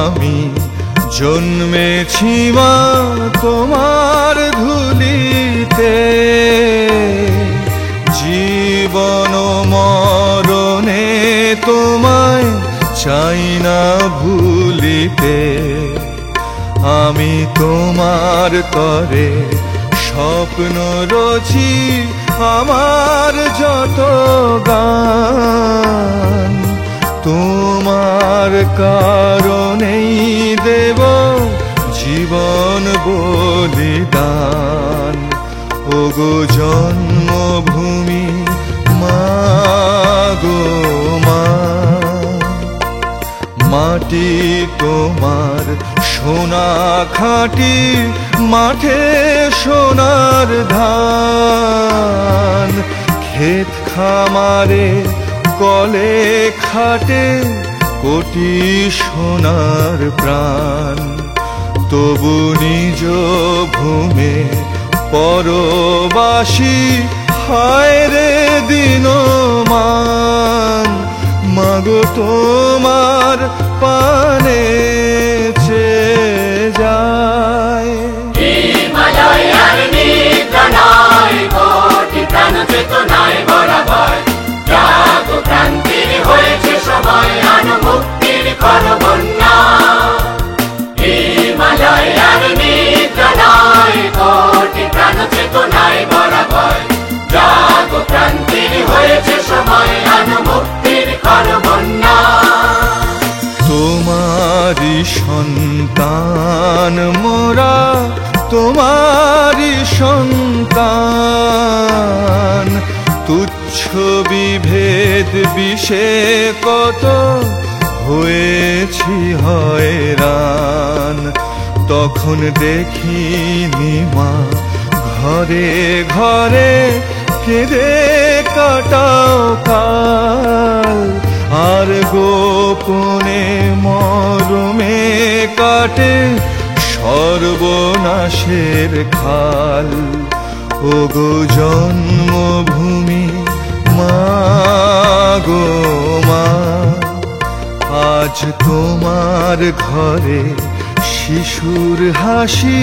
আমি জন্মেছি মা তোমার ধুলিতে, জীবন মরণে তোমায় চাই না ভুলিতে। আমি তোমার তরে স্বপ্ন রচি, আমার যত গান তোমার কারণেই দেব জীবন বলিদান। ওগো জন্মভূমি মা গো মা, মাটি তোমার সোনা খাঁটি, মাঠে সোনার ধান। ক্ষেত খামারে কলে খাটে কোটি সোনার প্রাণ। তবু নিজ ভূমে পরবাসী, হায় রে দিনমান। মাগো তোমার পানে চেয়ে যায়। হিমালয় আর নিদ্রা নয়, কোটি প্রাণ চেতনায় বরাবর। জাগো ক্রান্তির হয়েছে সময়, আনো মুক্তির করো বন্যা। হিমালয় আর নিদ্রা নয়, কোটি প্রাণ চেতনায় বরাবর। জাগো ক্রান্তির হয়েছে সময়, আনো মুক্তির করো বন্যা। তোমারি সন্তান মোরা, তোমারি সন্তান। তুচ্ছ বিভেদ বিষে কত হয়েছি হয়রান। তখন দেখিনি মা ঘরে ঘরে কেঁদে কাটাও কাল। আর গোপনে মরমে কাটে সর্বনাশের খাল। ওগো জন্মভূমি মা গো মা, আজ তোমার ঘরে শিশুর হাসি,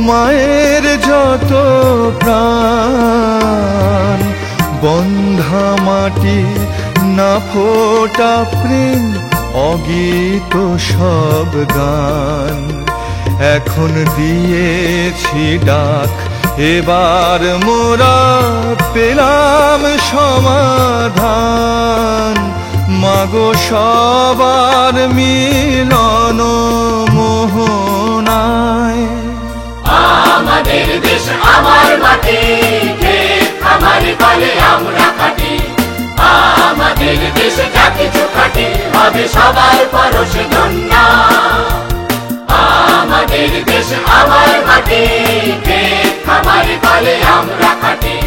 মায়ের যত প্রাণ। বন্ধা মাটি না ফোটা প্রেম, অগীত সব গান। এখন দিয়েছি ডাক, এবার মোরা পেলাম সমাধান। মাগো সবার মিলন মোহনায়। আমাদের দেশ আমার মাটি, ক্ষেত খামার কলে আমরা খাটি। আমাদের দেশে যা কিছু খাটি, হবে সবার পরশে ধন্যা। আমাদের দেশ আমার মাটি, ক্ষেত খামার কলে আমরা খাটি।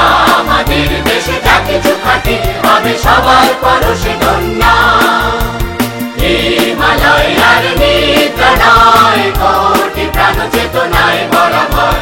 আমাদের দেশে যা কিছু খাটি, হবে সবার পরশে ধন্যা। হিমালয় আর নিদ্রা নয়, কোটি প্রাণ চেতনায় বরাবর।